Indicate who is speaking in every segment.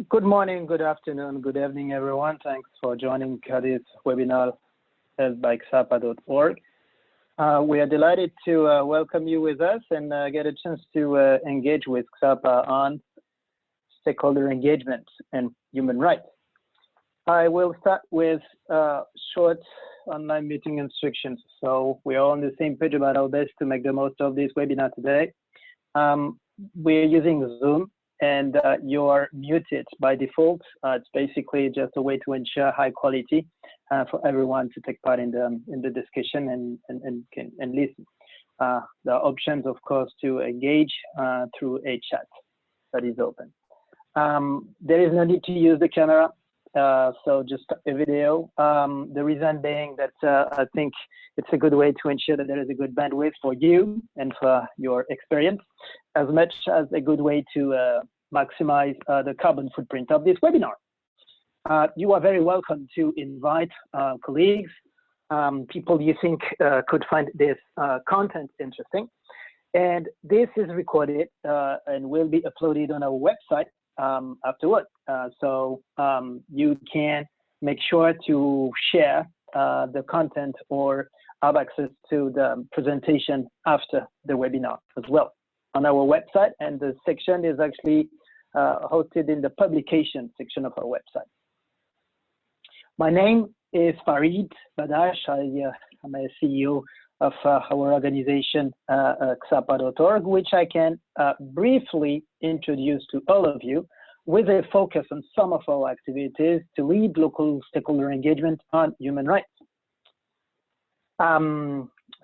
Speaker 1: Good morning, good afternoon, good evening, everyone. Thanks for joining this webinar held by Ksapa.org. We are delighted to welcome you with us and get a chance to engage with Ksapa on stakeholder engagement and human rights. I will start with short online meeting instructions. So we are on the same page about our best to make the most of this webinar today. We're using Zoom, and you're muted by default. It's basically just a way to ensure high quality for everyone to take part in the discussion and listen. There are options, of course, to engage through a chat that is open. There is no need to use the camera, so just a video. The reason being that I think it's a good way to ensure that there is a good bandwidth for you and for your experience, as much as a good way to maximize the carbon footprint of this webinar. You are very welcome to invite colleagues, people you think could find this content interesting. And this is recorded and will be uploaded on our website afterward. So you can make sure to share the content or have access to the presentation after the webinar as well on our website, and the section is actually hosted in the publication section of our website. My name is Farid Badash. I'm a CEO of our organization, Ksapa.org, which I can briefly introduce to all of you with a focus on some of our activities to lead local stakeholder engagement on human rights.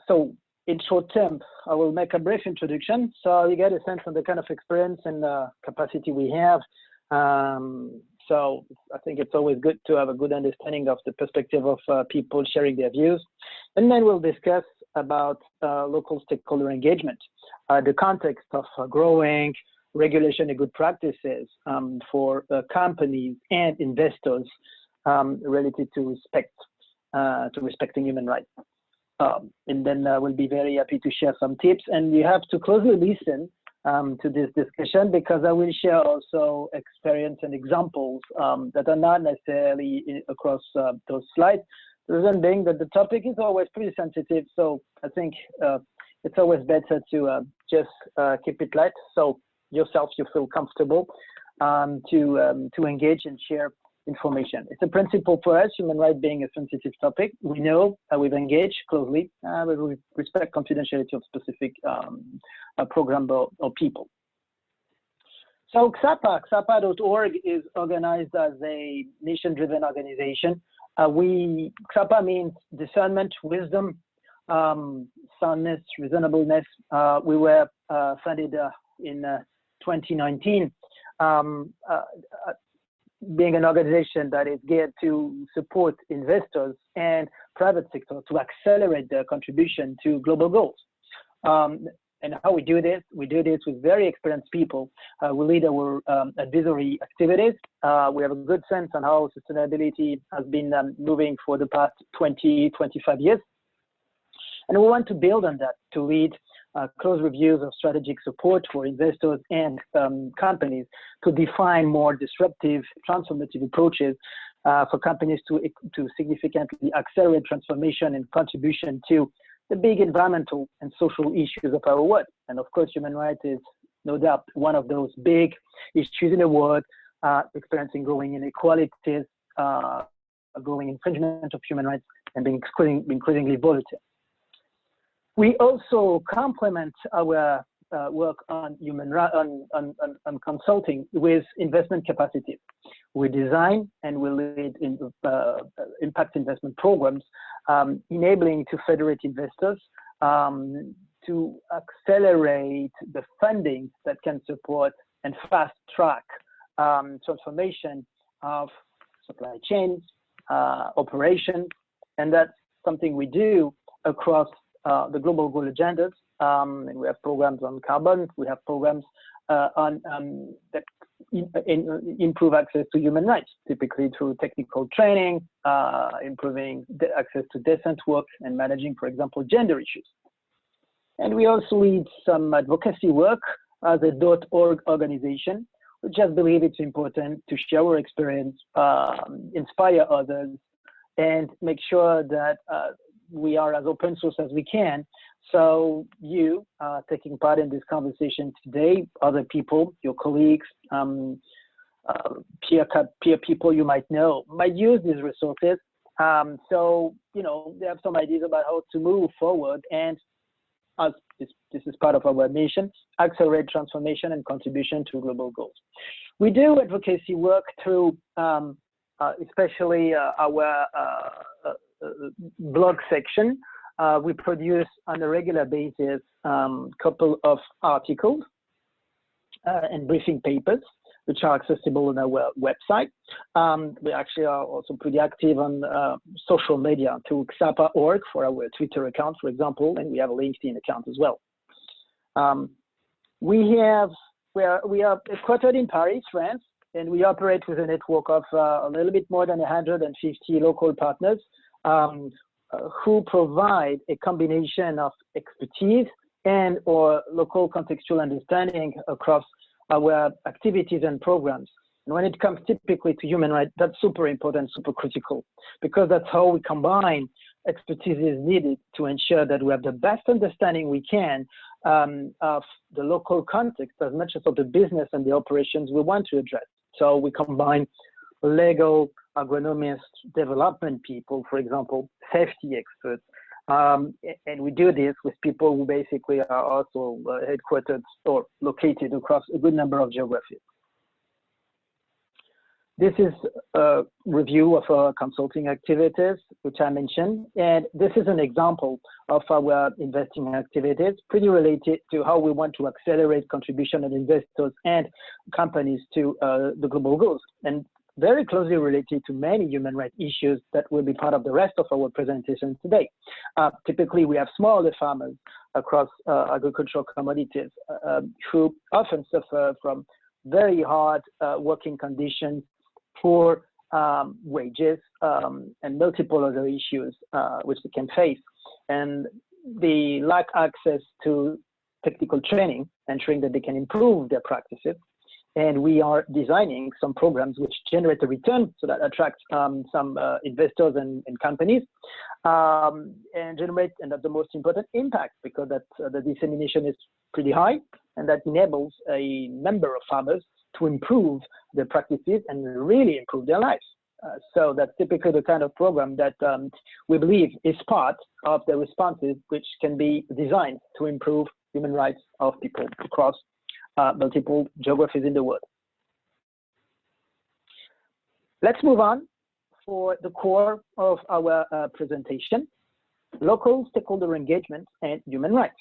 Speaker 1: So in short term, I will make a brief introduction so you get a sense of the kind of experience and capacity we have. So I think it's always good to have a good understanding of the perspective of people sharing their views. And then we'll discuss about local stakeholder engagement, the context of growing regulation and good practices for companies and investors related to respecting human rights. And then we'll be very happy to share some tips. And you have to closely listen to this discussion, because I will share also experience and examples that are not necessarily across those slides. The reason being that the topic is always pretty sensitive, so I think it's always better to just keep it light, so yourself you feel comfortable to engage and share information. It's a principle for us, human rights being a sensitive topic. We know we've engaged closely, but we respect confidentiality of specific program or people. So Ksapa.org is organized as a mission-driven organization. Ksapa means discernment, wisdom, soundness, reasonableness. We were founded in 2019. Being an organization that is geared to support investors and private sector to accelerate their contribution to global goals. And how we do this with very experienced people. We lead our advisory activities. We have a good sense on how sustainability has been moving for the past 20, 25 years. And we want to build on that to lead close reviews of strategic support for investors and companies to define more disruptive, transformative approaches for companies to significantly accelerate transformation and contribution to the big environmental and social issues of our world. And of course, human rights is no doubt one of those big issues in the world, experiencing growing inequalities, growing infringement of human rights, and being increasingly volatile. We also complement our work on on consulting with investment capacity. We design and we lead in impact investment programs, enabling to federate investors to accelerate the funding that can support and fast track transformation of supply chains, operations, and that's something we do across the global goal agendas, and we have programs on carbon. We have programs on that improve access to human rights, typically through technical training, improving the access to decent work, and managing, for example, gender issues. And we also lead some advocacy work as a .org organization, just believe it's important to share our experience, inspire others, and make sure that we are as open source as we can. So you taking part in this conversation today, other people, your colleagues, peer people you might know, might use these resources. So, you know, they have some ideas about how to move forward, and as this is part of our mission, accelerate transformation and contribution to global goals. We do advocacy work through especially our blog section. We produce on a regular basis couple of articles and briefing papers, which are accessible on our website. We actually are also pretty active on social media through Ksapa.org for our Twitter account, for example, and we have a LinkedIn account as well. We are headquartered in Paris, France, and we operate with a network of a little bit more than 150 local partners who provide a combination of expertise and or local contextual understanding across our activities and programs. And when it comes typically to human rights, that's super important, super critical, because that's how we combine expertise is needed to ensure that we have the best understanding we can of the local context as much as of the business and the operations we want to address. So we combine legal, agronomists, development people, for example, safety experts, and we do this with people who basically are also headquartered or located across a good number of geographies. This is a review of our consulting activities, which I mentioned, and this is an example of our investing activities, pretty related to how we want to accelerate contribution of investors and companies to the global goals, and very closely related to many human rights issues that will be part of the rest of our presentation today. Typically, we have smaller farmers across agricultural commodities who often suffer from very hard working conditions, poor wages, and multiple other issues which they can face. And they lack access to technical training, ensuring that they can improve their practices. And we are designing some programs which generate a return, so that attracts some investors and companies, and generate, and that's the most important, impact, because the dissemination is pretty high, and that enables a number of farmers to improve their practices and really improve their lives. So that's typically the kind of program that we believe is part of the responses which can be designed to improve human rights of people across multiple geographies in the world. Let's move on for the core of our presentation, local stakeholder engagement and human rights.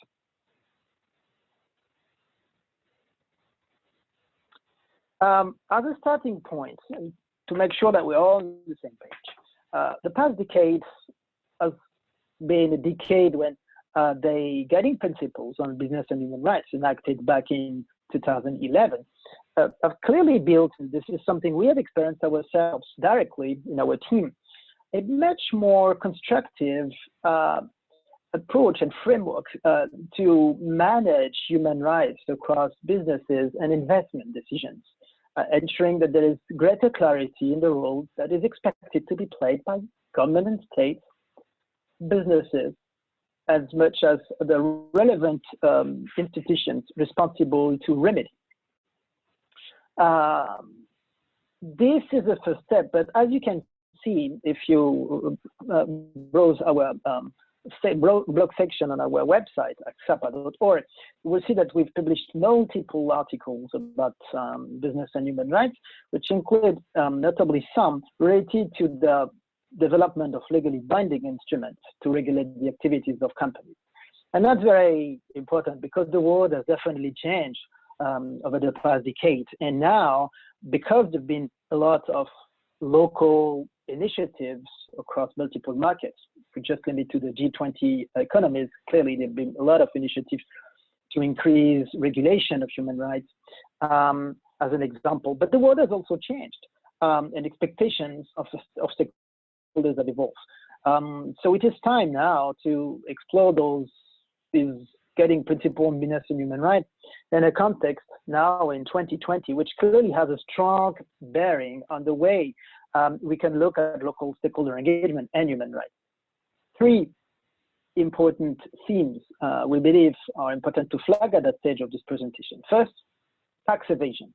Speaker 1: As a starting point, to make sure that we're all on the same page, the past decades has been a decade when the guiding principles on business and human rights enacted back in 2011 have clearly built, and this is something we have experienced ourselves directly in our team, a much more constructive approach and framework to manage human rights across businesses and investment decisions, ensuring that there is greater clarity in the role that is expected to be played by government and states, businesses, as much as the relevant institutions responsible to remedy. This is the first step, but as you can see, if you browse our blog section on our website at ksapa.org, you will see that we've published multiple articles about business and human rights, which include notably some related to the development of legally binding instruments to regulate the activities of companies. And that's very important because the world has definitely changed over the past decade. And now, because there have been a lot of local initiatives across multiple markets, if we just limit to the G20 economies, clearly there have been a lot of initiatives to increase regulation of human rights, as an example. But the world has also changed, and expectations of stakeholders have evolved. So it is time now to explore these guiding principles on business and human rights in a context now in 2020, which clearly has a strong bearing on the way we can look at local stakeholder engagement and human rights. Three important themes we believe are important to flag at that stage of this presentation. First, tax evasion.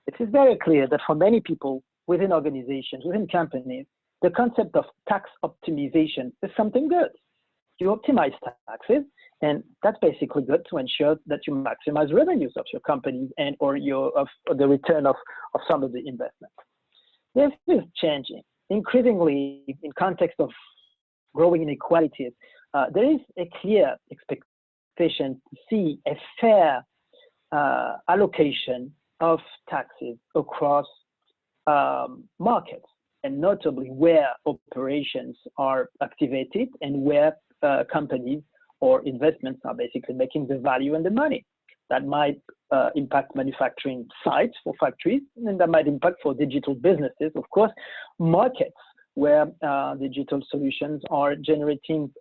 Speaker 1: It is very clear that for many people within organizations, within companies, the concept of tax optimization is something good. You optimize taxes, and that's basically good to ensure that you maximize revenues of your company and or the return of some of the investment. This is changing. Increasingly, in context of growing inequalities, there is a clear expectation to see a fair allocation of taxes across markets, and notably where operations are activated and where companies or investments are basically making the value and the money. That might impact manufacturing sites for factories, and that might impact for digital businesses, of course, markets where digital solutions are generating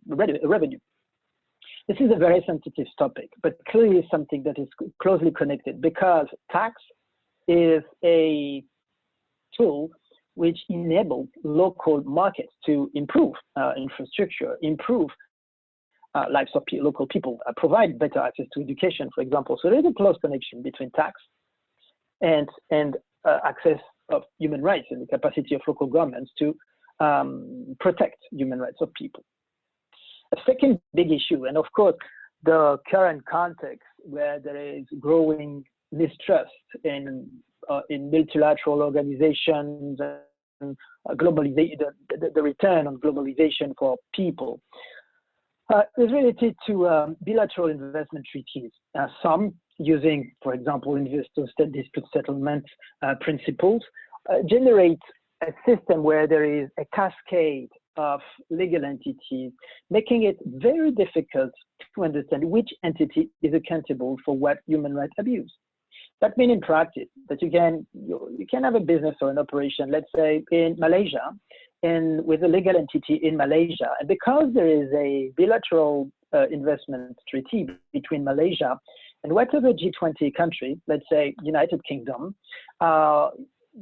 Speaker 1: revenue. This is a very sensitive topic, but clearly something that is closely connected, because tax is a tool which enables local markets to improve infrastructure, improve lives of local people, provide better access to education, for example. So there's a close connection between tax and access of human rights and the capacity of local governments to protect human rights of people. A second big issue, and of course, the current context where there is growing mistrust in multilateral organizations and the return on globalization for people, is related to bilateral investment treaties. Some using, for example, investor-state dispute settlement principles, generate a system where there is a cascade of legal entities, making it very difficult to understand which entity is accountable for what human rights abuse. That means in practice that you can have a business or an operation, let's say in Malaysia, and with a legal entity in Malaysia, and because there is a bilateral investment treaty between Malaysia and whatever G20 country, let's say United Kingdom,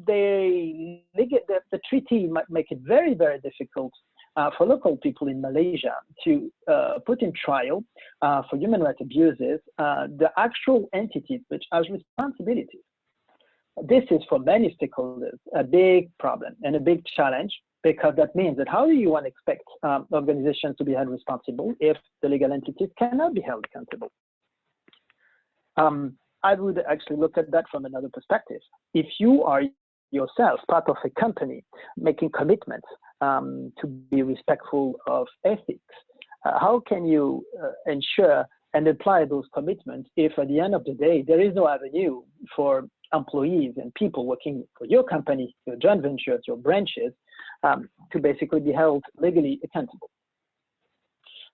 Speaker 1: the treaty might make it very, very difficult for local people in Malaysia to put in trial for human rights abuses the actual entities which has responsibilities. This is for many stakeholders a big problem and a big challenge, because that means that how do you want to expect organizations to be held responsible if the legal entities cannot be held accountable? I would actually look at that from another perspective. If you are yourself part of a company making commitments to be respectful of ethics, how can you ensure and apply those commitments if at the end of the day there is no avenue for employees and people working for your company, your joint ventures, your branches, to basically be held legally accountable?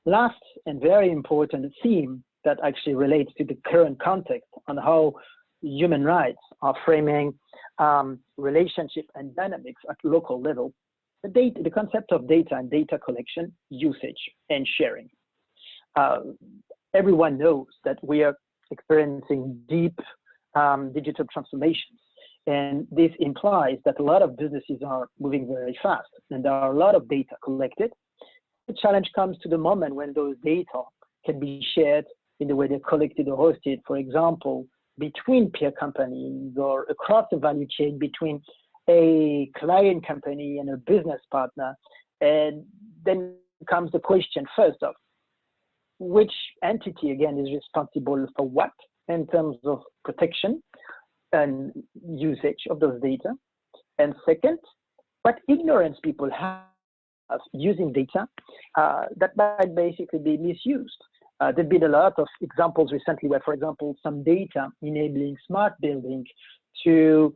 Speaker 1: Last and very important theme that actually relates to the current context on how human rights are framing relationship and dynamics at local level, the concept of data and data collection, usage, and sharing. Everyone knows that we are experiencing deep digital transformations, and this implies that a lot of businesses are moving very fast, and there are a lot of data collected. The challenge comes to the moment when those data can be shared in the way they're collected or hosted, for example, between peer companies or across the value chain between a client company and a business partner. And then comes the question first of which entity again is responsible for what in terms of protection and usage of those data. And second, what ignorance people have of using data that might basically be misused. There've been a lot of examples recently where, for example, some data enabling smart building to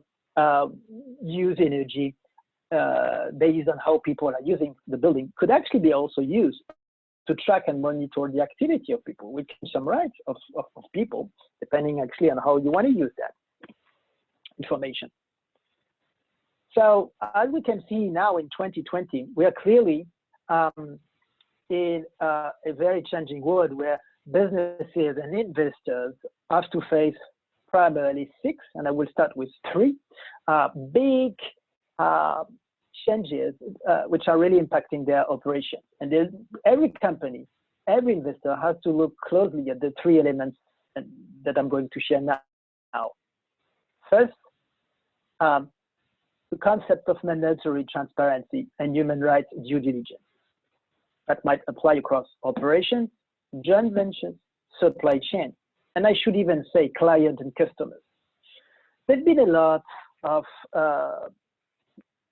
Speaker 1: use energy based on how people are using the building could actually be also used to track and monitor the activity of people, which is some rights of people, depending actually on how you want to use that information. So as we can see now in 2020, we are clearly in a very changing world where businesses and investors have to face primarily 6, and I will start with 3 big changes which are really impacting their operations. And every company, every investor has to look closely at the 3 elements that I'm going to share now. First, the concept of mandatory transparency and human rights due diligence. That might apply across operations, joint ventures, supply chain, and I should even say client and customers. There's been a lot of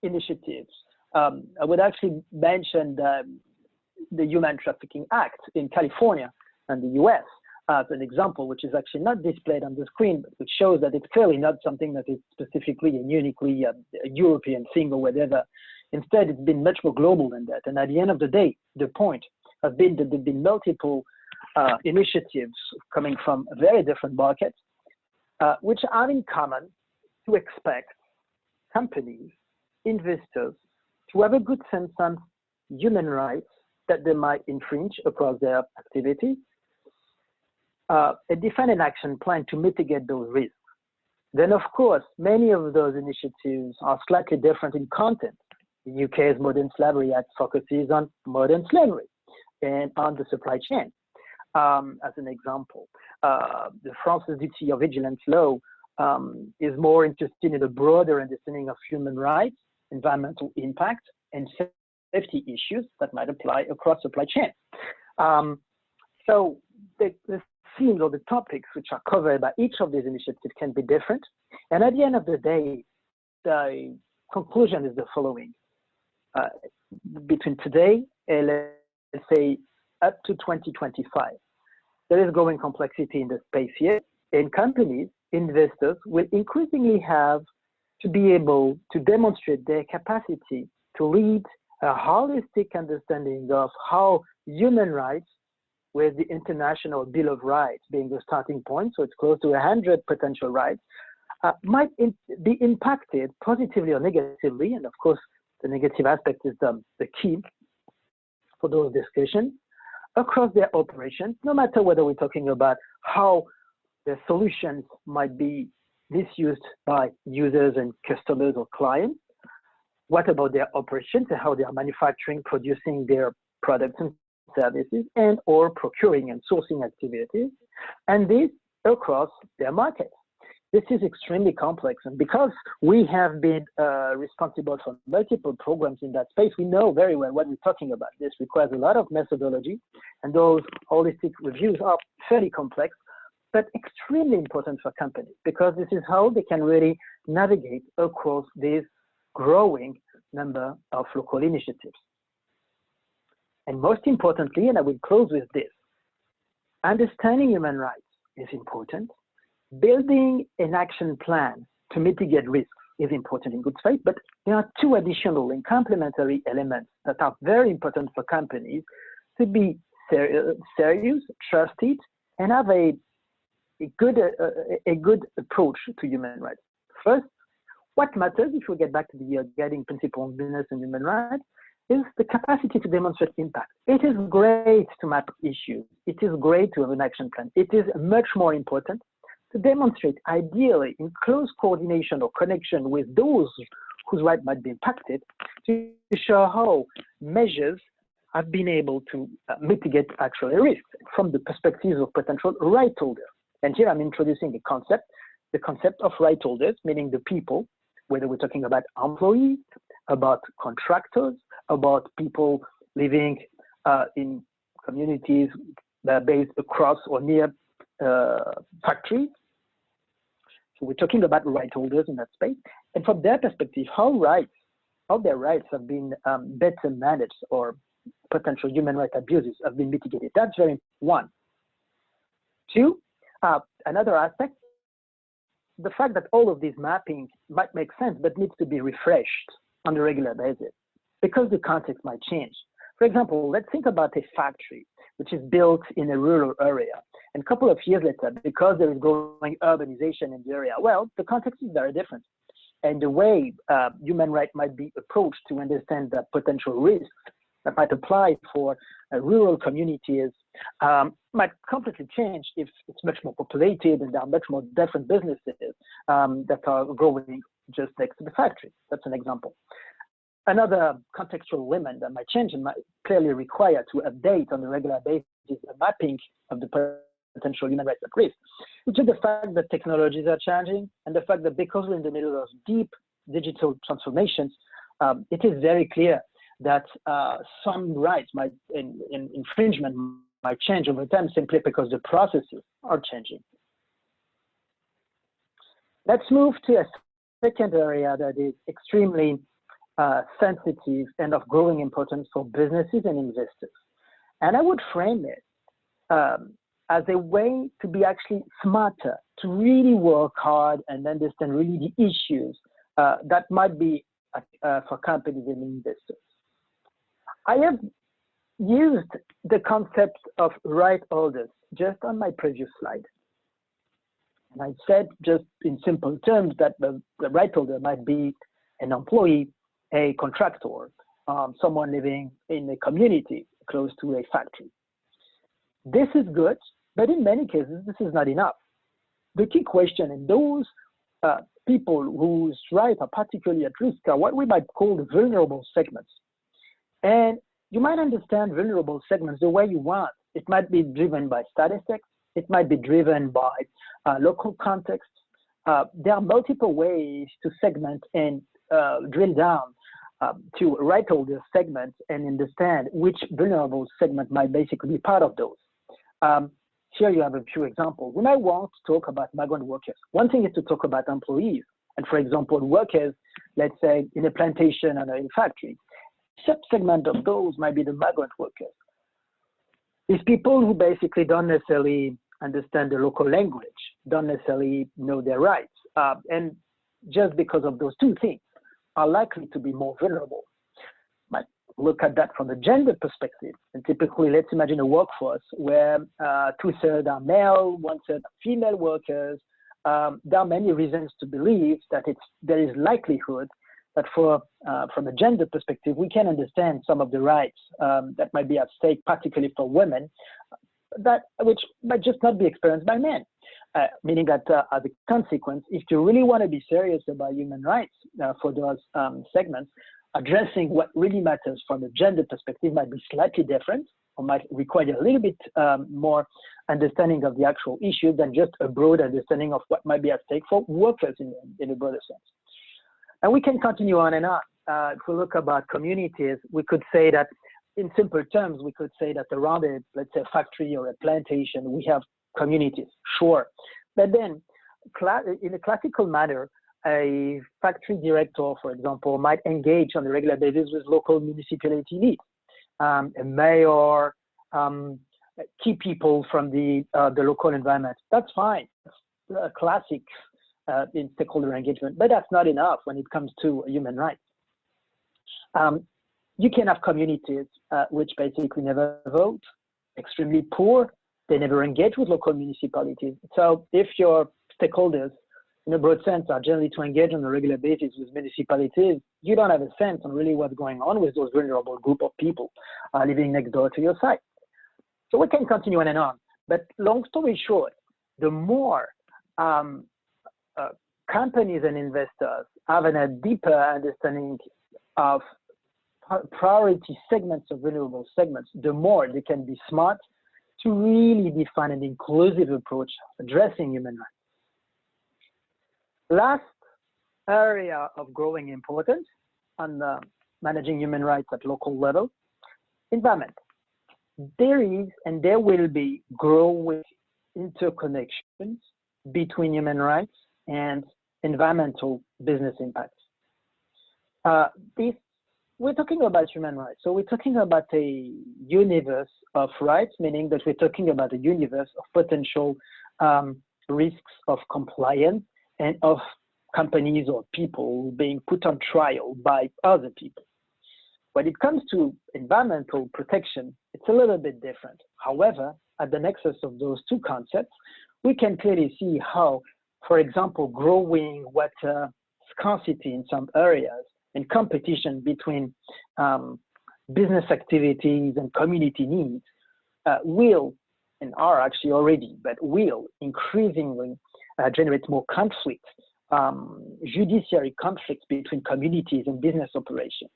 Speaker 1: initiatives. I would actually mention the Human Trafficking Act in California and the US as an example, which is actually not displayed on the screen, but which shows that it's clearly not something that is specifically and uniquely a European thing or whatever. Instead, it's been much more global than that. And at the end of the day, the point has been that there have been multiple initiatives coming from very different markets, which are in common to expect companies, investors, to have a good sense on human rights that they might infringe across their activities, define an action plan to mitigate those risks. Then, of course, many of those initiatives are slightly different in content. The UK's Modern Slavery Act focuses on modern slavery and on the supply chain, as an example. The France's duty of vigilance law is more interested in a broader understanding of human rights, environmental impact, and safety issues that might apply across supply chain. So the themes or the topics which are covered by each of these initiatives can be different. And at the end of the day, the conclusion is the following. Between today and let's say up to 2025, there is growing complexity in the space here, and companies, investors will increasingly have to be able to demonstrate their capacity to lead a holistic understanding of how human rights, with the International Bill of Rights being the starting point, so it's close to 100 potential rights, might be impacted positively or negatively. And of course, the negative aspect is the key for those discussions across their operations, no matter whether we're talking about how the solutions might be misused by users and customers or clients. What about their operations and how they are manufacturing, producing their products and services, and or procuring and sourcing activities, and this across their markets. This is extremely complex, and because we have been responsible for multiple programs in that space, we know very well what we're talking about. This requires a lot of methodology, and those holistic reviews are fairly complex, but extremely important for companies, because this is how they can really navigate across this growing number of local initiatives. And most importantly, and I will close with this, understanding human rights is important. Building an action plan to mitigate risks is important in good faith, but there are 2 additional and complementary elements that are very important for companies to be serious, trusted, and have a good approach to human rights. First, what matters, if we get back to the guiding principle of business and human rights, is the capacity to demonstrate impact. It is great to map issues. It is great to have an action plan. It is much more important to demonstrate, ideally in close coordination or connection with those whose rights might be impacted, to show how measures have been able to mitigate actual risks from the perspective of potential right holders. And here I'm introducing the concept of right holders, meaning the people, whether we're talking about employees, about contractors, about people living in communities that are based across or near factories. So we're talking about right holders in that space. And from their perspective, how their rights have been better managed or potential human rights abuses have been mitigated. That's very important. 2, another aspect, the fact that all of these mapping might make sense, but needs to be refreshed on a regular basis because the context might change. For example, let's think about a factory which is built in a rural area. And a couple of years later, because there is growing urbanization in the area, well, the context is very different. And the way human rights might be approached to understand the potential risks that might apply for rural communities might completely change if it's much more populated and there are much more different businesses that are growing just next to the factory. That's an example. Another contextual element that might change and might clearly require to update on a regular basis the mapping of the potential human rights at risk, which is the fact that technologies are changing and the fact that because we're in the middle of deep digital transformations, it is very clear that some rights might, infringement might change over time simply because the processes are changing. Let's move to a second area that is extremely sensitive and of growing importance for businesses and investors. And I would frame it as a way to be actually smarter, to really work hard and understand really the issues that might be for companies and investors. I have used the concept of right holders just on my previous slide. And I said just in simple terms that the right holder might be an employee, a contractor, someone living in a community close to a factory. This is good, but in many cases, this is not enough. The key question in those people whose rights are particularly at risk are what we might call the vulnerable segments. And you might understand vulnerable segments the way you want. It might be driven by statistics. It might be driven by local contexts. There are multiple ways to segment and drill down to right holder segments and understand which vulnerable segment might basically be part of those. Here you have a few examples. We might want to talk about migrant workers. One thing is to talk about employees. And for example, workers, let's say in a plantation and a factory. Subsegment of those might be the migrant workers. These people who basically don't necessarily understand the local language, don't necessarily know their rights. And just because of those two things are likely to be more vulnerable. Might look at that from a gender perspective. And typically, let's imagine a workforce where 2/3 are male, 1/3 are female workers. There are many reasons to believe that there is likelihood that from a gender perspective, we can understand some of the rights that might be at stake, particularly for women, which might just not be experienced by men. Meaning that as a consequence, if you really want to be serious about human rights for those segments, addressing what really matters from a gender perspective might be slightly different or might require a little bit more understanding of the actual issue than just a broad understanding of what might be at stake for workers in a broader sense. And we can continue on and on. If we look about communities, we could say that in simple terms, we could say that around let's say a factory or a plantation, we have communities, sure. But then in a classical manner, a factory director, for example, might engage on a regular basis with local municipality leads, a mayor, key people from the local environment. That's fine. That's a classic in stakeholder engagement, but that's not enough when it comes to human rights. You can have communities which basically never vote, extremely poor, they never engage with local municipalities. So if your stakeholders, in a broad sense, are generally to engage on a regular basis with municipalities, you don't have a sense on really what's going on with those vulnerable group of people living next door to your site. So we can continue on and on. But long story short, the more companies and investors have a deeper understanding of priority segments of vulnerable segments, the more they can be smart to really define an inclusive approach addressing human rights. Last area of growing importance on managing human rights at local level, environment. There is and there will be growing interconnections between human rights and environmental business impacts. We're talking about human rights. So we're talking about a universe of rights, meaning that we're talking about a universe of potential risks of compliance and of companies or people being put on trial by other people. When it comes to environmental protection, it's a little bit different. However, at the nexus of those two concepts, we can clearly see how, for example, growing water scarcity in some areas and competition between business activities and community needs will, and are actually already, but will increasingly generate more conflicts, judiciary conflicts between communities and business operations.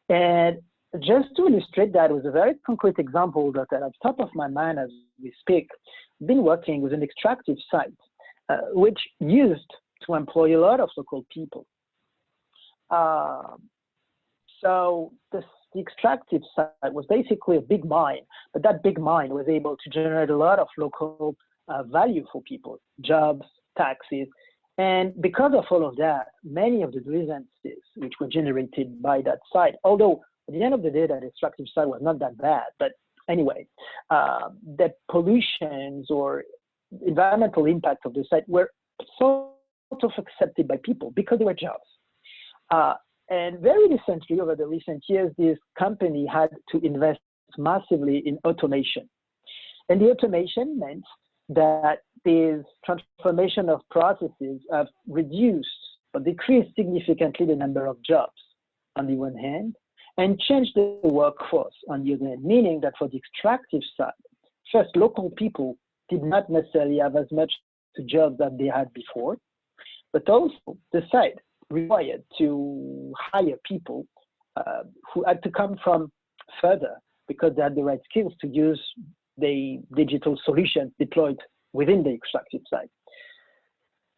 Speaker 1: And just to illustrate that with a very concrete example that at the top of my mind as we speak, I've been working with an extractive site, which used to employ a lot of local people. So the extractive site was basically a big mine, but that big mine was able to generate a lot of local value for people, jobs, taxes. And because of all of that, many of the grievances which were generated by that site, although at the end of the day, that extractive site was not that bad, but anyway, the pollutions or environmental impact of the site were sort of accepted by people because they were jobs. And very recently, over the recent years, this company had to invest massively in automation. And the automation meant that this transformation of processes have reduced or decreased significantly the number of jobs on the one hand, and changed the workforce on the other hand, meaning that for the extractive side, first, local people did not necessarily have as much jobs that they had before, but also the site required to hire people who had to come from further because they had the right skills to use the digital solutions deployed within the extractive site.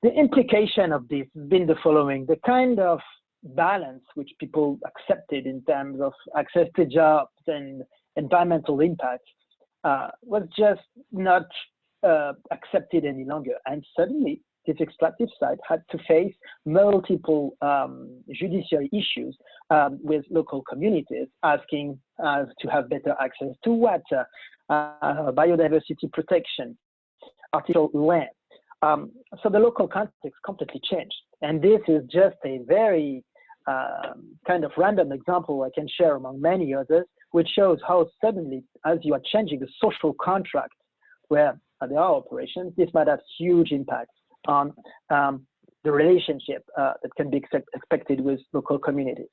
Speaker 1: The implication of this has been the following: the kind of balance which people accepted in terms of access to jobs and environmental impact was just not accepted any longer. And suddenly, this extractive site had to face multiple judiciary issues with local communities asking to have better access to water, biodiversity protection, artificial land. So the local context completely changed. And this is just a very kind of random example I can share among many others, which shows how suddenly, as you are changing the social contract where there are operations, this might have huge impacts on the relationship that can be expected with local communities.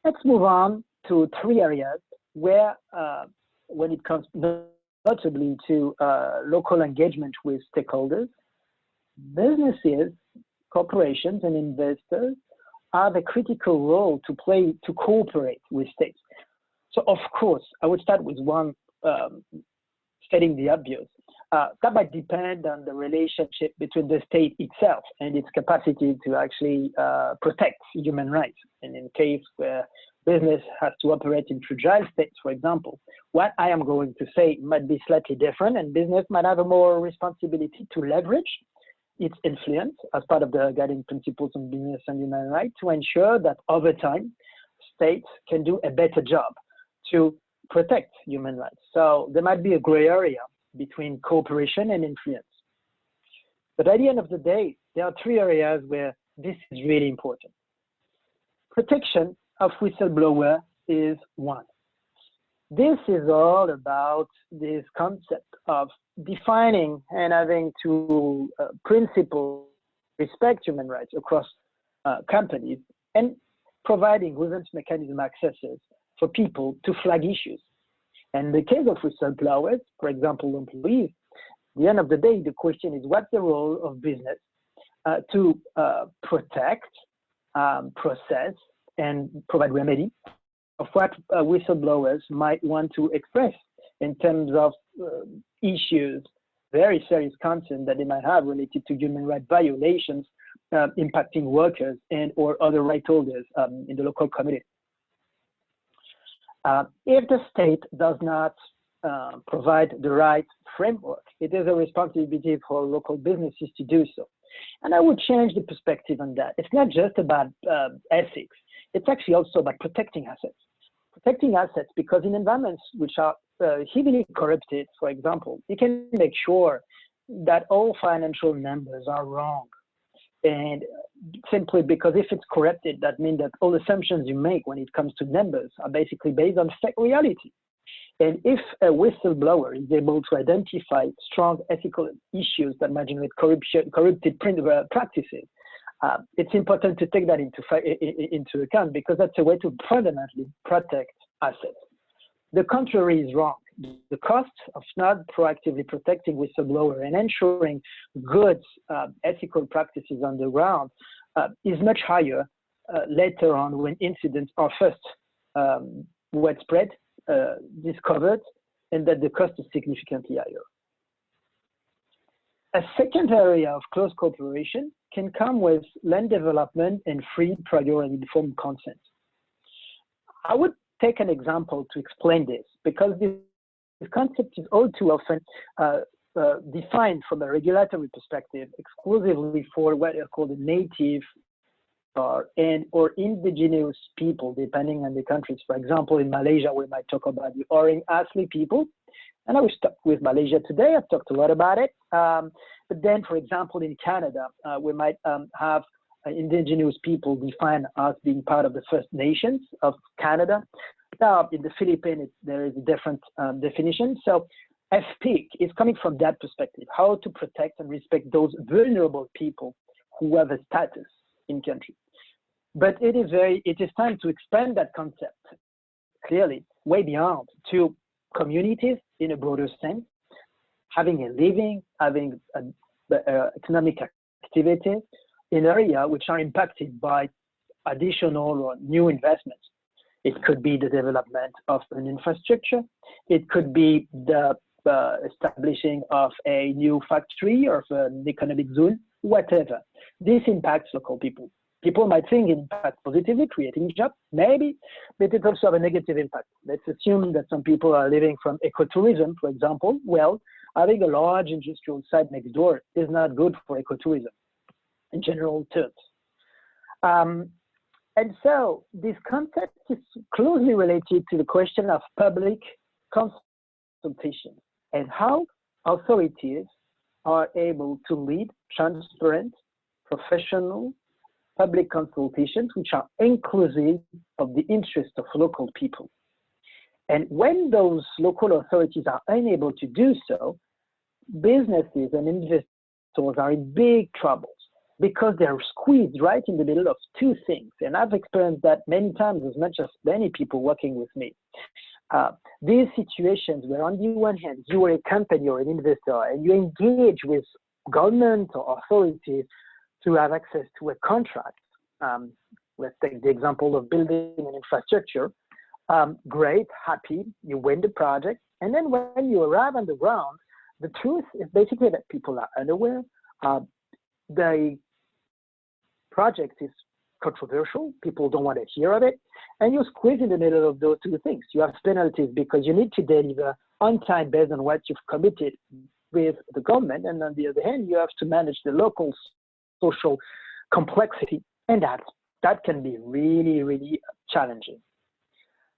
Speaker 1: Let's move on to 3 areas where, when it comes notably to local engagement with stakeholders, businesses, corporations, and investors have a critical role to play to cooperate with states. So, of course, I would start with one stating the obvious. That might depend on the relationship between the state itself and its capacity to actually protect human rights. And in case where business has to operate in fragile states, for example, what I am going to say might be slightly different, and business might have a more responsibility to leverage its influence as part of the guiding principles on business and human rights to ensure that over time, states can do a better job to protect human rights. So there might be a gray area between cooperation and influence. But at the end of the day, there are 3 areas where this is really important. Protection of whistleblower is one. This is all about this concept of defining and having to principle respect human rights across companies and providing grievance mechanism accesses for people to flag issues. And in the case of whistleblowers, for example, employees, at the end of the day, the question is what's the role of business to protect, process, and provide remedy of what whistleblowers might want to express in terms of issues, very serious concerns that they might have related to human rights violations impacting workers and or other right holders in the local community. If the state does not provide the right framework, it is a responsibility for local businesses to do so. And I would change the perspective on that. It's not just about ethics. It's actually also about protecting assets. Protecting assets, because in environments which are heavily corrupted, for example, you can make sure that all financial numbers are wrong. And simply because if it's corrupted, that means that all assumptions you make when it comes to numbers are basically based on fake reality. And if a whistleblower is able to identify strong ethical issues that might generate corrupted practices, it's important to take that into account, because that's a way to fundamentally protect assets. The contrary is wrong. The cost of not proactively protecting whistleblower and ensuring good ethical practices on the ground is much higher later on, when incidents are first widespread, discovered, and that the cost is significantly higher. A second area of close cooperation can come with land development and free, prior, and informed consent. I would take an example to explain this, because this concept is all too often defined from a regulatory perspective exclusively for what are called native or indigenous people, depending on the countries. For example, in Malaysia, we might talk about the Orang Asli people. And I was stuck with Malaysia today. I've talked a lot about it. But then, for example, in Canada, we might have indigenous people defined as being part of the First Nations of Canada. Now, in the Philippines, there is a different definition. So FPIC is coming from that perspective, how to protect and respect those vulnerable people who have a status in country. But it is time to expand that concept clearly way beyond to communities in a broader sense, having a living, having economic activity in areas which are impacted by additional or new investments. It could be the development of an infrastructure. It could be the establishing of a new factory or an economic zone, whatever. This impacts local people. People might think it impacts positively, creating jobs, maybe, but it also has a negative impact. Let's assume that some people are living from ecotourism, for example. Well, having a large industrial site next door is not good for ecotourism in general terms. And so this concept is closely related to the question of public consultation and how authorities are able to lead transparent, professional, public consultations which are inclusive of the interests of local people. And when those local authorities are unable to do so, businesses and investors are in big troubles because they're squeezed right in the middle of two things. And I've experienced that many times, as much as many people working with me. These situations where on the one hand, you are a company or an investor and you engage with government or authorities to have access to a contract. Let's take the example of building an infrastructure. Great, happy, you win the project. And then when you arrive on the ground, the truth is basically that people are unaware. The project is controversial. People don't want to hear of it. And you're squeezed in the middle of those two things. You have penalties because you need to deliver on time based on what you've committed with the government. And on the other hand, you have to manage the local social complexity. And that can be really, really challenging.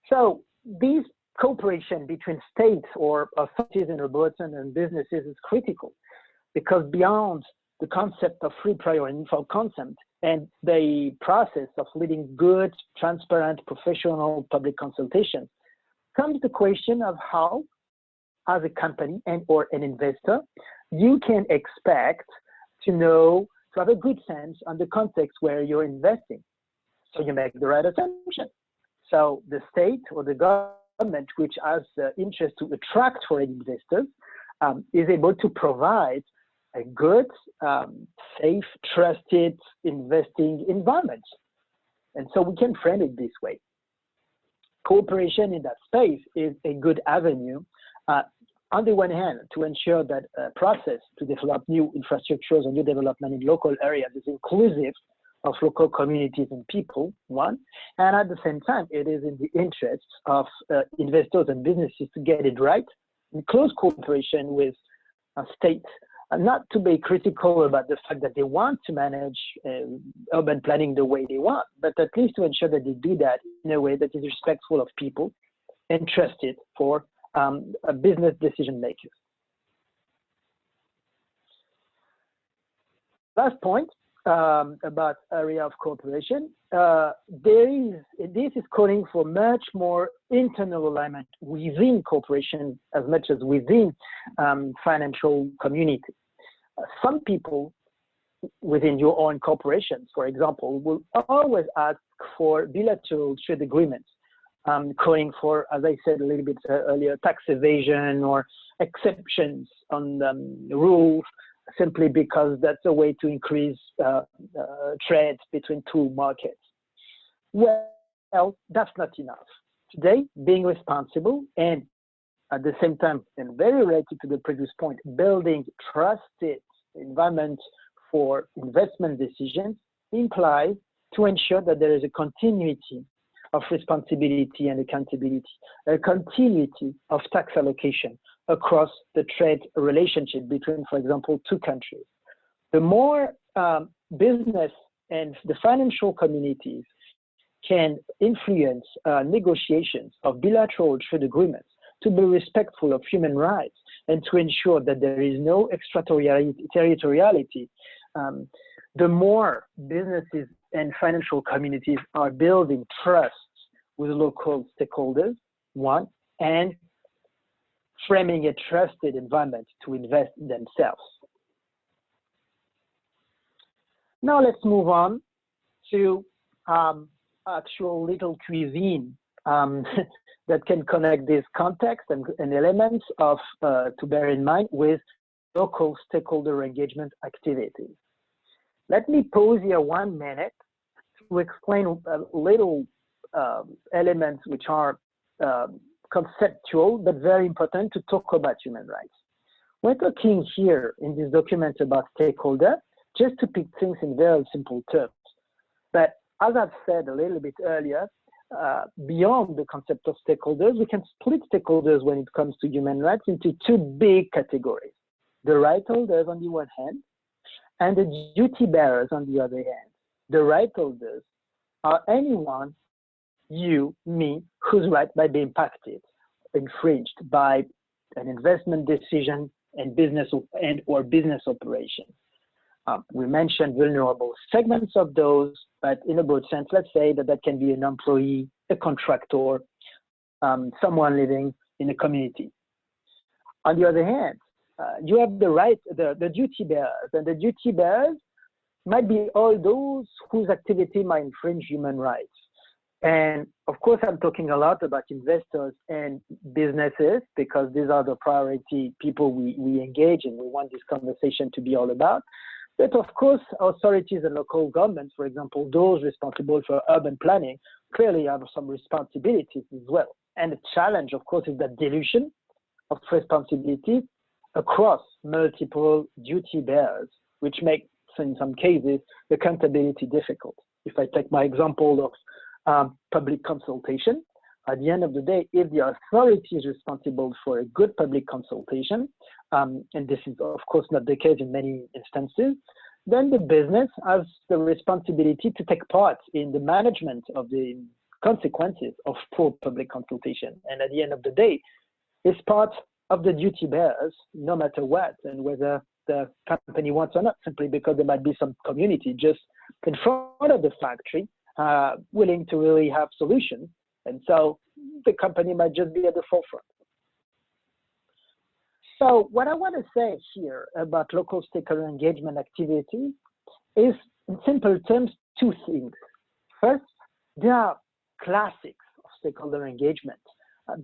Speaker 1: So these cooperation between states or authorities in Robertson and businesses is critical, because beyond the concept of free, prior, and informed consent and the process of leading good, transparent, professional public consultation comes the question of how, as a company and or an investor, you can expect to know, to have a good sense on the context where you're investing, so you make the right assumption. So the state or the government, which has interest to attract foreign investors, is able to provide a good, safe, trusted investing environment. And so we can frame it this way. Cooperation in that space is a good avenue, on the one hand, to ensure that process to develop new infrastructures and new development in local areas is inclusive of local communities and people, one, and at the same time, it is in the interests of investors and businesses to get it right in close cooperation with states, not to be critical about the fact that they want to manage urban planning the way they want, but at least to ensure that they do that in a way that is respectful of people and trusted for business decision makers. Last point about area of cooperation, this is calling for much more internal alignment within cooperation as much as within financial community. Some people within your own corporations, for example, will always ask for bilateral trade agreements, calling for, as I said a little bit earlier, tax evasion or exceptions on rules, simply because that's a way to increase trade between two markets. Well, that's not enough. Today, being responsible and at the same time, and very related to the previous point, building trusted environment for investment decisions implies to ensure that there is a continuity of responsibility and accountability, a continuity of tax allocation across the trade relationship between, for example, two countries. The more business and the financial communities can influence negotiations of bilateral trade agreements to be respectful of human rights and to ensure that there is no extraterritoriality, the more businesses and financial communities are building trust with local stakeholders, one, and framing a trusted environment to invest in themselves. Now let's move on to actual little cuisine that can connect this context and elements of to bear in mind with local stakeholder engagement activities. Let me pause here 1 minute to explain little elements which are conceptual but very important to talk about human rights. We're talking here in this document about stakeholder, just to pick things in very simple terms. But as I've said a little bit earlier, beyond the concept of stakeholders, we can split stakeholders when it comes to human rights into two big categories: the right holders on the one hand, and the duty bearers on the other hand. The right holders are anyone, you, me, whose right might be impacted, infringed by an investment decision and business or business operation. We mentioned vulnerable segments of those, but in a broad sense, let's say that that can be an employee, a contractor, someone living in a community. On the other hand, you have the duty bearers, and the duty bearers might be all those whose activity might infringe human rights. And of course, I'm talking a lot about investors and businesses because these are the priority people we engage and we want this conversation to be all about. But of course, authorities and local governments, for example, those responsible for urban planning, clearly have some responsibilities as well. And the challenge, of course, is that dilution of responsibility across multiple duty bearers, which makes, in some cases, accountability difficult. If I take my example of public consultation, at the end of the day, if the authority is responsible for a good public consultation, and this is of course not the case in many instances, then the business has the responsibility to take part in the management of the consequences of poor public consultation. And at the end of the day, it's part of the duty bearers, no matter what, and whether the company wants or not, simply because there might be some community just in front of the factory willing to really have solutions. And so the company might just be at the forefront. So what I want to say here about local stakeholder engagement activity is, in simple terms, two things. First, there are classics of stakeholder engagement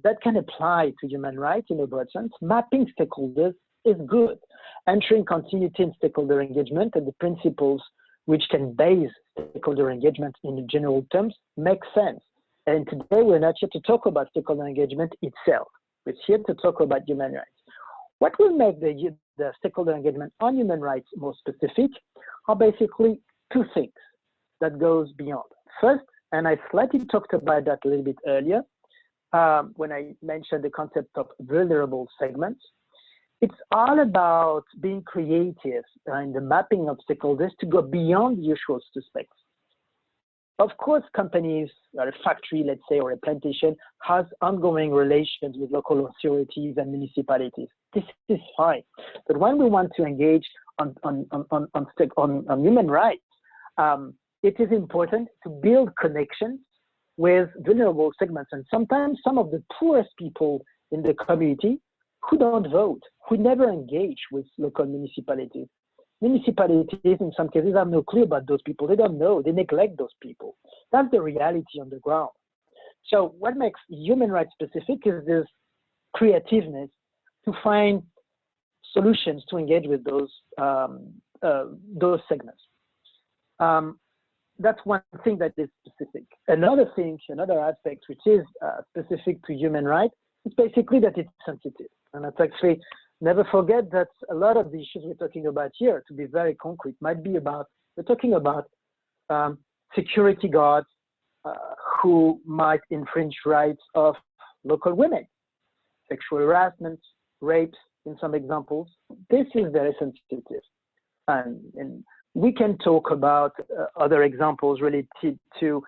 Speaker 1: that can apply to human rights in a broad sense. Mapping stakeholders is good. Ensuring continuity in stakeholder engagement and the principles which can base stakeholder engagement in general terms makes sense. And today we're not here to talk about stakeholder engagement itself. We're here to talk about human rights. What will make the stakeholder engagement on human rights more specific are basically two things that goes beyond. First, and I slightly talked about that a little bit earlier when I mentioned the concept of vulnerable segments. It's all about being creative in the mapping of stakeholders to go beyond the usual suspects. Of course, companies, or a factory, let's say, or a plantation, has ongoing relations with local authorities and municipalities. This is fine. But when we want to engage on human rights, it is important to build connections with vulnerable segments. And sometimes some of the poorest people in the community who don't vote, who never engage with local municipalities. municipalities in some cases have no clue about those people. They don't know, they neglect those people. That's the reality on the ground. So what makes human rights specific is this creativeness to find solutions to engage with those segments. That's one thing that is specific. Another thing, another aspect which is specific to human rights is basically that it's sensitive. And that's actually, never forget that a lot of the issues we're talking about here, to be very concrete, might be about, we're talking about security guards who might infringe rights of local women, sexual harassment, rapes in some examples. This is very sensitive. And we can talk about other examples related to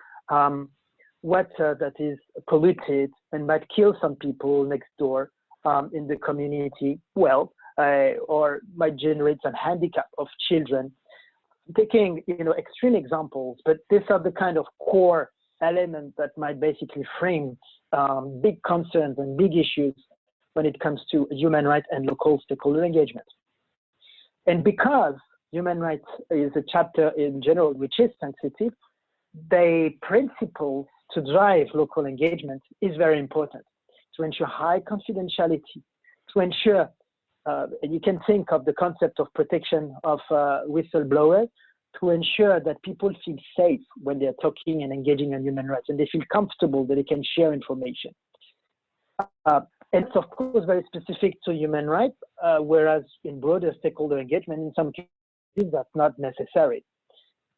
Speaker 1: water that is polluted and might kill some people next door in the community, or might generate some handicap of children. Taking extreme examples, but these are the kind of core elements that might basically frame big concerns and big issues when it comes to human rights and local stakeholder engagement. And because human rights is a chapter in general which is sensitive, the principles to drive local engagement is very important, to ensure high confidentiality, to ensure, and you can think of the concept of protection of whistleblowers, to ensure that people feel safe when they're talking and engaging on human rights, and they feel comfortable that they can share information. And it's of course very specific to human rights, whereas in broader stakeholder engagement, in some cases, that's not necessary.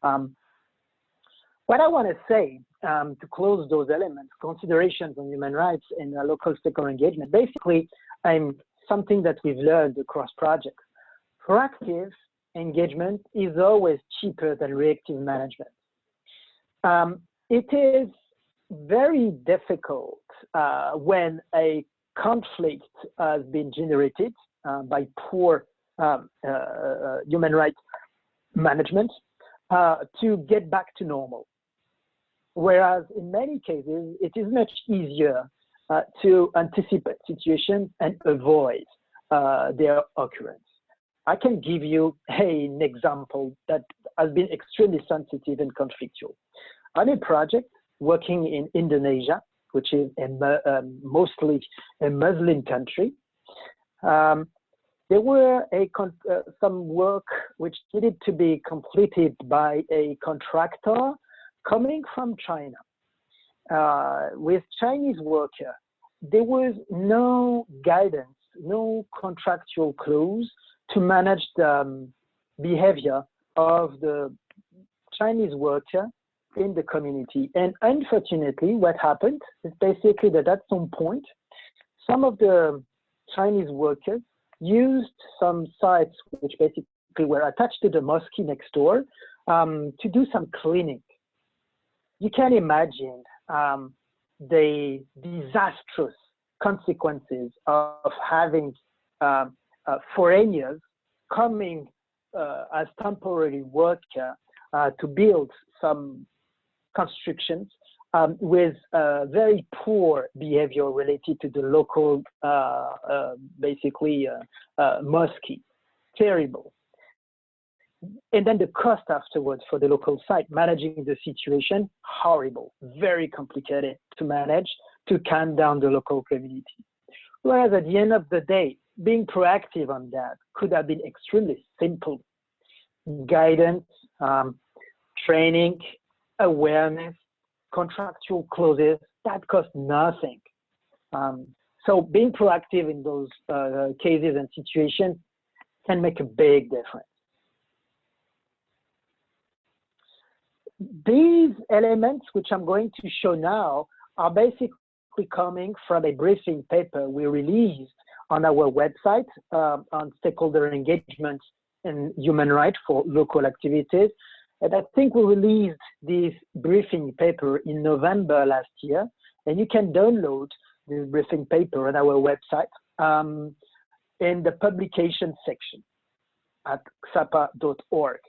Speaker 1: What I want to say to close those elements, considerations on human rights and local stakeholder engagement, basically, something that we've learned across projects. Proactive engagement is always cheaper than reactive management. It is very difficult when a conflict has been generated by poor human rights management to get back to normal. Whereas in many cases, it is much easier to anticipate situations and avoid their occurrence. I can give you an example that has been extremely sensitive and conflictual. On a project working in Indonesia, which is mostly a Muslim country, there were some work which needed to be completed by a contractor coming from China. With Chinese worker, there was no guidance, no contractual clause to manage the behavior of the Chinese worker in the community. And unfortunately, what happened is basically that at some point, some of the Chinese workers used some sites which basically were attached to the mosque next door to do some cleaning. You can imagine the disastrous consequences of having foreigners coming as temporary worker to build some constructions with very poor behavior related to the local, mosque. Terrible. And then the cost afterwards for the local site, managing the situation, horrible, very complicated to manage, to calm down the local community. Whereas at the end of the day, being proactive on that could have been extremely simple. Guidance, training, awareness, contractual clauses, that cost nothing. So being proactive in those cases and situations can make a big difference. These elements, which I'm going to show now, are basically coming from a briefing paper we released on our website on stakeholder engagement and human rights for local activities. And I think we released this briefing paper in November last year, and you can download this briefing paper on our website in the publication section at ksapa.org.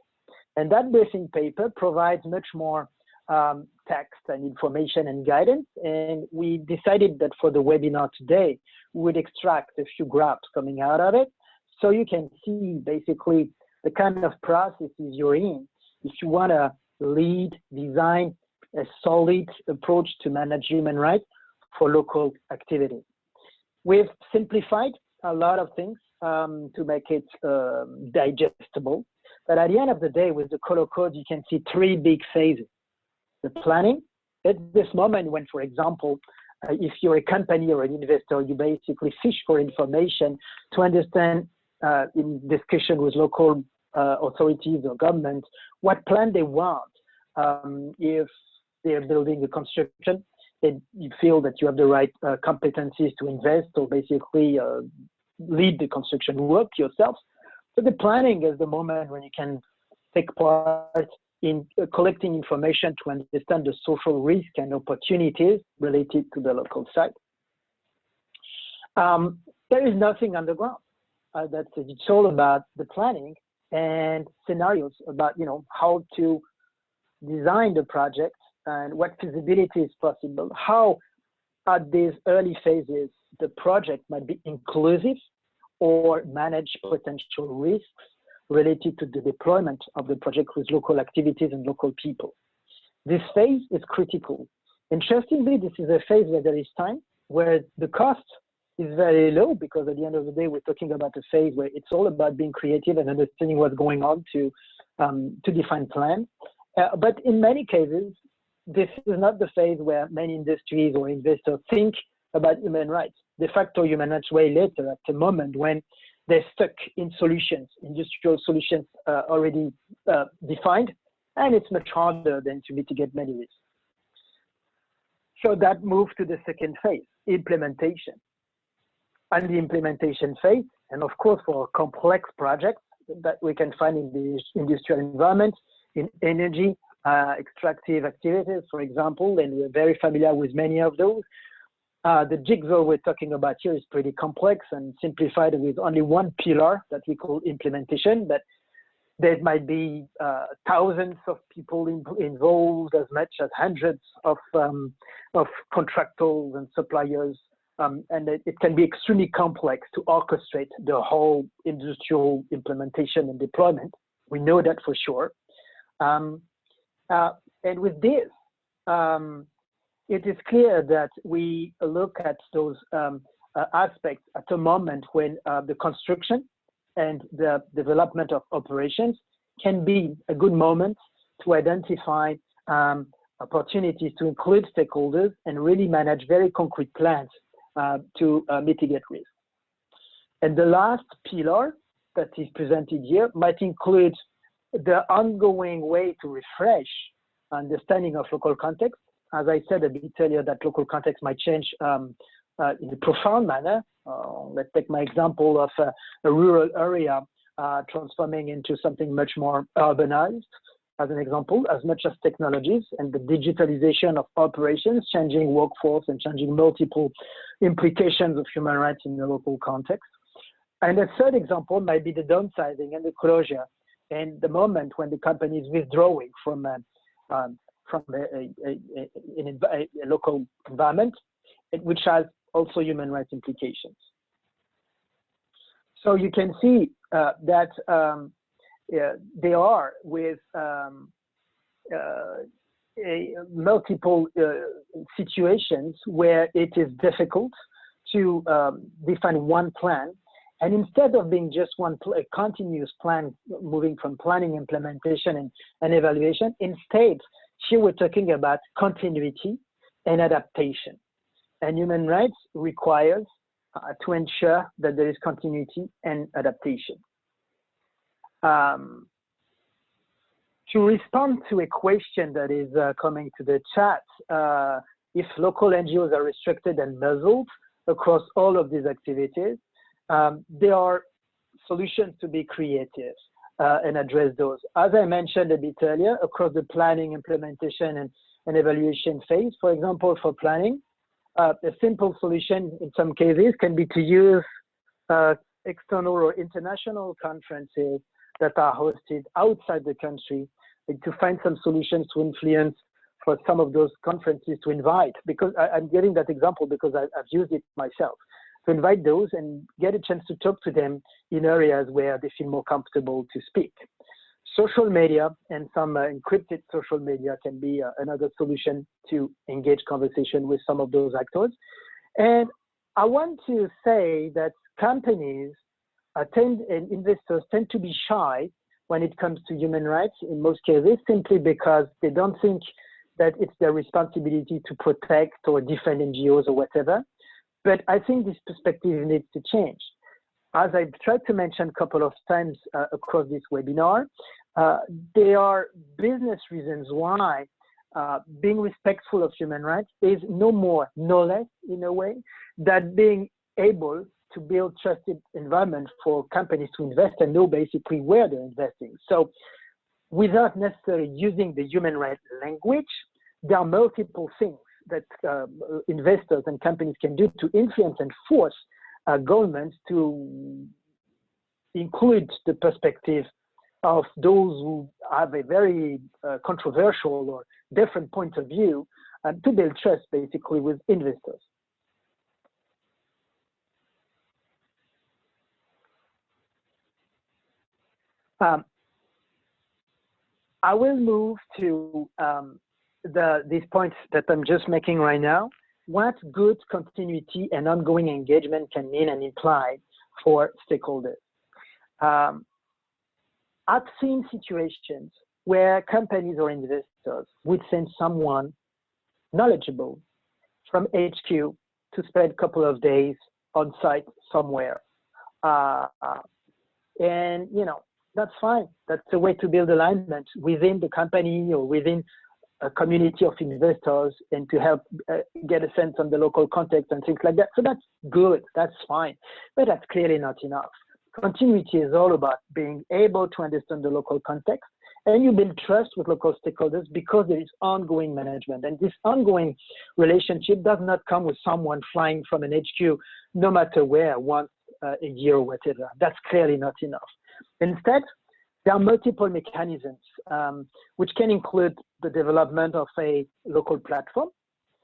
Speaker 1: And that briefing paper provides much more text and information and guidance. And we decided that for the webinar today, we would extract a few graphs coming out of it. So you can see basically the kind of processes you're in if you want to lead, design a solid approach to manage human rights for local activities. We've simplified a lot of things to make it digestible. But at the end of the day, with the color code, you can see three big phases. The planning, at this moment when, for example, if you're a company or an investor, you basically fish for information to understand in discussion with local authorities or government what plan they want. If they're building a construction, you feel that you have the right competencies to invest or basically lead the construction work yourself. So the planning is the moment when you can take part in collecting information to understand the social risk and opportunities related to the local site. There is nothing underground. It's all about the planning and scenarios about how to design the project and what feasibility is possible, how at these early phases the project might be inclusive or manage potential risks related to the deployment of the project with local activities and local people. This phase is critical. Interestingly, this is a phase where there is time, where the cost is very low, because at the end of the day, we're talking about a phase where it's all about being creative and understanding what's going on to define plans. But in many cases, this is not the phase where many industries or investors think about human rights. De facto, human rights way later, at the moment when they're stuck in solutions, industrial solutions already defined, and it's much harder than to mitigate many risks. So that moved to the second phase, implementation. And the implementation phase, and of course for complex projects that we can find in the industrial environment, in energy, extractive activities, for example, and we're very familiar with many of those. The jigsaw we're talking about here is pretty complex and simplified with only one pillar that we call implementation, but there might be thousands of people involved, as much as hundreds of contractors and suppliers, and it can be extremely complex to orchestrate the whole industrial implementation and deployment. We know that for sure. And with this, it is clear that we look at those aspects at a moment when the construction and the development of operations can be a good moment to identify opportunities to include stakeholders and really manage very concrete plans to mitigate risk. And the last pillar that is presented here might include the ongoing way to refresh understanding of local context. As I said a bit earlier, that local context might change in a profound manner. Let's take my example of a rural area transforming into something much more urbanized, as an example, as much as technologies and the digitalization of operations, changing workforce and changing multiple implications of human rights in the local context. And a third example might be the downsizing and the closure, and the moment when the company is withdrawing from a local environment, which has also human rights implications. So you can see that they are with multiple situations where it is difficult to define one plan. And instead of being just a continuous plan, moving from planning, implementation, and evaluation, instead, here we're talking about continuity and adaptation. And human rights requires to ensure that there is continuity and adaptation. To respond to a question that is coming to the chat, if local NGOs are restricted and muzzled across all of these activities, there are solutions to be creative and address those. As I mentioned a bit earlier, across the planning, implementation, and evaluation phase, for example, for planning, a simple solution in some cases can be to use external or international conferences that are hosted outside the country, and to find some solutions to influence for some of those conferences to invite. Because I'm getting that example because I've used it myself. to invite those and get a chance to talk to them in areas where they feel more comfortable to speak. Social media and some encrypted social media can be another solution to engage conversation with some of those actors. And I want to say that companies and investors tend to be shy when it comes to human rights in most cases, simply because they don't think that it's their responsibility to protect or defend NGOs or whatever. But I think this perspective needs to change. As I've tried to mention a couple of times across this webinar, there are business reasons why being respectful of human rights is no more, no less, in a way, than being able to build trusted environment for companies to invest and know basically where they're investing. So without necessarily using the human rights language, there are multiple things that investors and companies can do to influence and force governments to include the perspective of those who have a very controversial or different point of view, to build trust basically with investors. I will move to these points that I'm just making right now. What good continuity and ongoing engagement can mean and imply for stakeholders. I've seen situations where companies or investors would send someone knowledgeable from HQ to spend a couple of days on site somewhere. And, you know, that's fine. That's a way to build alignment within the company or within a community of investors and to help get a sense on the local context and things like that. So that's good, that's fine, but that's clearly not enough. Continuity is all about being able to understand the local context, and you build trust with local stakeholders because there is ongoing management. And this ongoing relationship does not come with someone flying from an HQ, no matter where, once a year or whatever. That's clearly not enough. Instead, there are multiple mechanisms, which can include the development of a local platform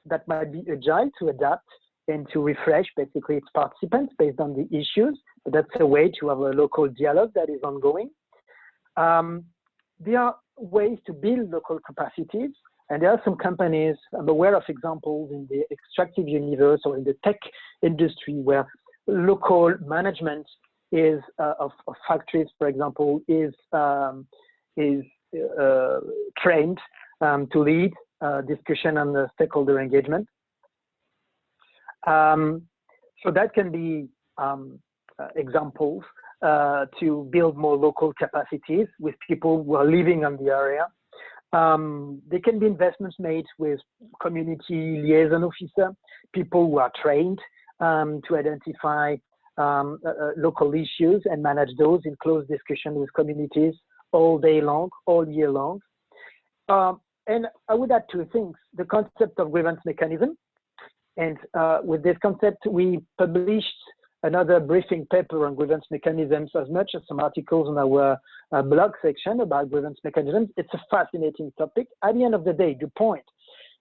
Speaker 1: that might be agile to adapt and to refresh basically its participants based on the issues. But that's a way to have a local dialogue that is ongoing. There are ways to build local capacities, and there are some companies, I'm aware of examples in the extractive universe or in the tech industry where local management is of factories, for example, is trained to lead discussion on the stakeholder engagement. So that can be examples to build more local capacities with people who are living on the area. There can be investments made with community liaison officer, people who are trained to identify local issues and manage those in close discussion with communities all day long, all year long. And I would add two things: the concept of grievance mechanism. And with this concept, we published another briefing paper on grievance mechanisms, as much as some articles on our blog section about grievance mechanisms. It's a fascinating topic. At the end of the day, the point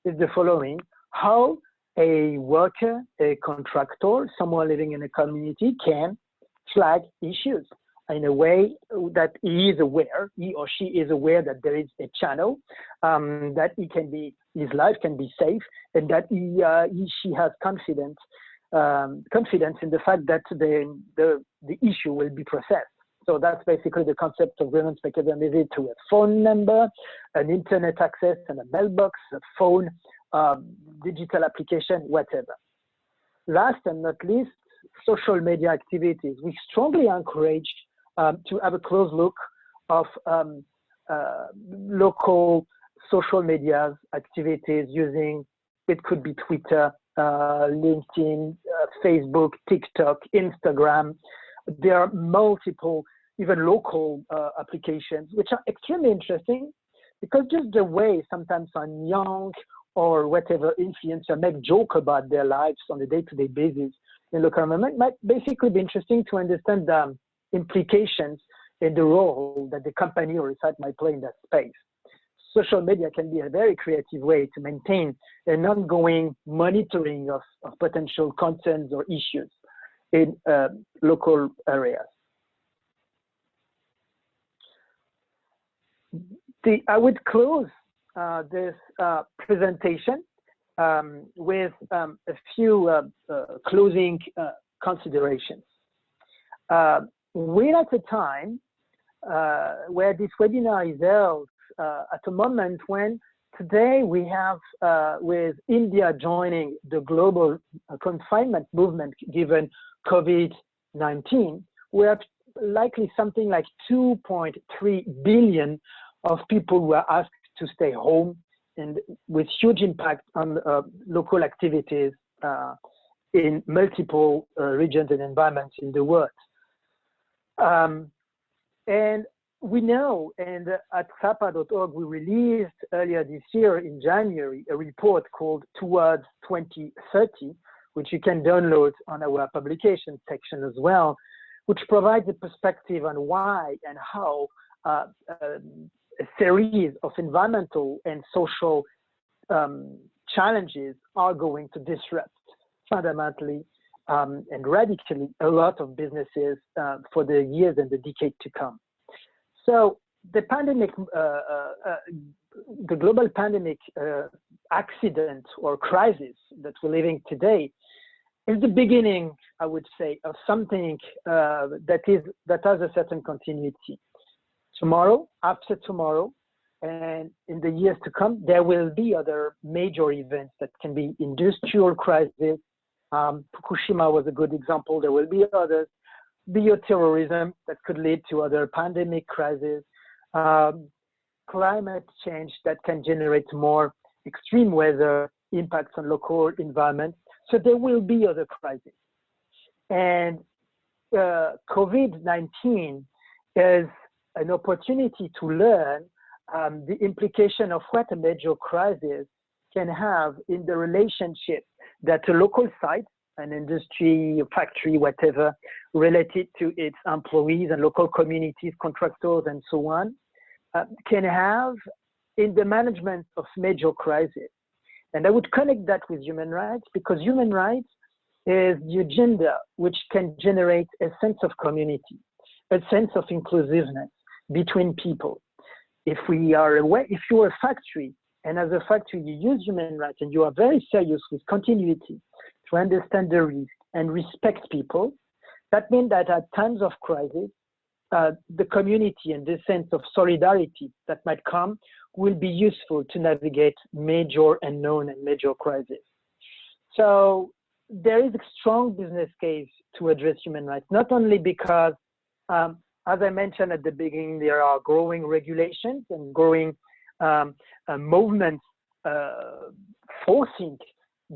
Speaker 1: is the following: how a worker, a contractor, someone living in a community can flag issues in a way that he or she is aware that there is a channel, that his life can be safe, and that she has confidence in the fact that the issue will be processed. So that's basically the concept of grievance mechanism. Is it through a phone number, an internet access, and a mailbox, a phone, digital application, whatever. Last and not least, social media activities. We strongly encourage to have a close look of local social media activities using, it could be Twitter, LinkedIn, Facebook, TikTok, Instagram. There are multiple, even local applications, which are extremely interesting because just the way sometimes some young or whatever influencer make joke about their lives on a day-to-day basis in local environment might basically be interesting to understand the implications in the role that the company or a site might play in that space. Social media can be a very creative way to maintain an ongoing monitoring of potential concerns or issues. in local areas. I would close this presentation with a few closing considerations. We're at a time where this webinar is held at a moment when today we have, with India joining the global confinement movement given COVID-19, we have likely something like 2.3 billion of people who are asked to stay home, and with huge impact on local activities in multiple regions and environments in the world. And we know, and at ksapa.org, we released earlier this year in January a report called Towards 2030, which you can download on our publication section as well, which provides a perspective on why and how a series of environmental and social challenges are going to disrupt fundamentally and radically a lot of businesses for the years and the decade to come. So the pandemic, the global pandemic accident or crisis that we're living today is the beginning, I would say, of something that has a certain continuity. Tomorrow, after tomorrow, and in the years to come, there will be other major events that can be industrial crises. Fukushima was a good example. There will be others. Bioterrorism that could lead to other pandemic crises. Climate change that can generate more extreme weather impacts on local environments. So there will be other crises. And COVID-19 is an opportunity to learn the implication of what a major crisis can have in the relationship that a local site, an industry, a factory, whatever, related to its employees and local communities, contractors, and so on, can have in the management of major crises. And I would connect that with human rights, because human rights is the agenda which can generate a sense of community, a sense of inclusiveness between people. If we are aware, if you're a factory, and as a factory you use human rights and you are very serious with continuity to understand the risk and respect people, that means that at times of crisis, the community and the sense of solidarity that might come will be useful to navigate major and known and major crises. So there is a strong business case to address human rights, not only because, as I mentioned at the beginning, there are growing regulations and growing movements forcing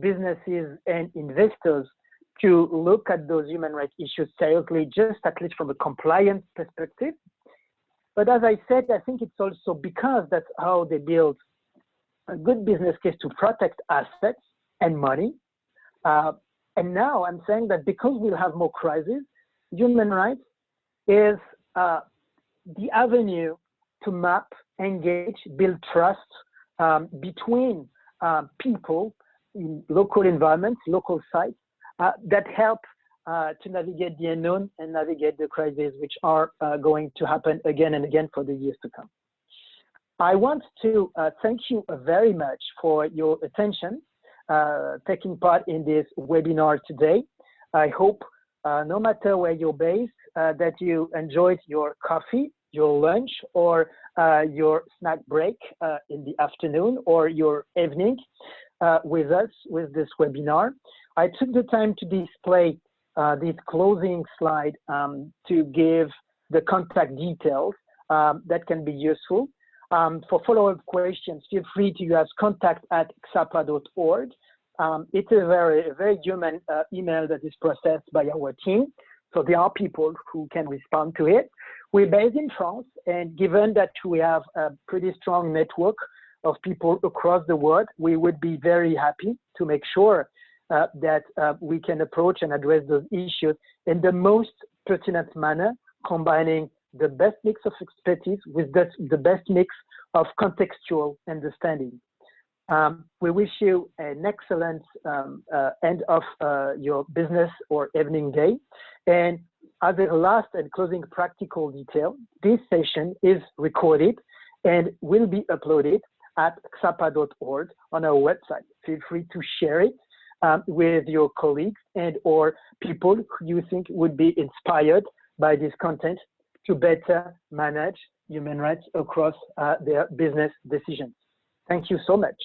Speaker 1: businesses and investors to look at those human rights issues seriously, just at least from a compliance perspective. But as I said, I think it's also because that's how they build a good business case to protect assets and money. And now I'm saying that because we'll have more crises, human rights is the avenue to map, engage, build trust between people in local environments, local sites, that help to navigate the unknown and navigate the crises which are going to happen again and again for the years to come. I want to thank you very much for your attention, taking part in this webinar today. I hope no matter where you're based, that you enjoyed your coffee, your lunch, or your snack break in the afternoon or your evening with us with this webinar. I took the time to display this closing slide to give the contact details that can be useful. For follow-up questions, feel free to use contact@ksapa.org. It's a very human email that is processed by our team. So there are people who can respond to it. We're based in France, and given that we have a pretty strong network of people across the world, we would be very happy to make sure that we can approach and address those issues in the most pertinent manner, combining the best mix of expertise with the best mix of contextual understanding. We wish you an excellent end of your business or evening day. And as a last and closing practical detail, this session is recorded and will be uploaded at ksapa.org on our website. Feel free to share it with your colleagues and or people who you think would be inspired by this content to better manage human rights across their business decisions. Thank you so much.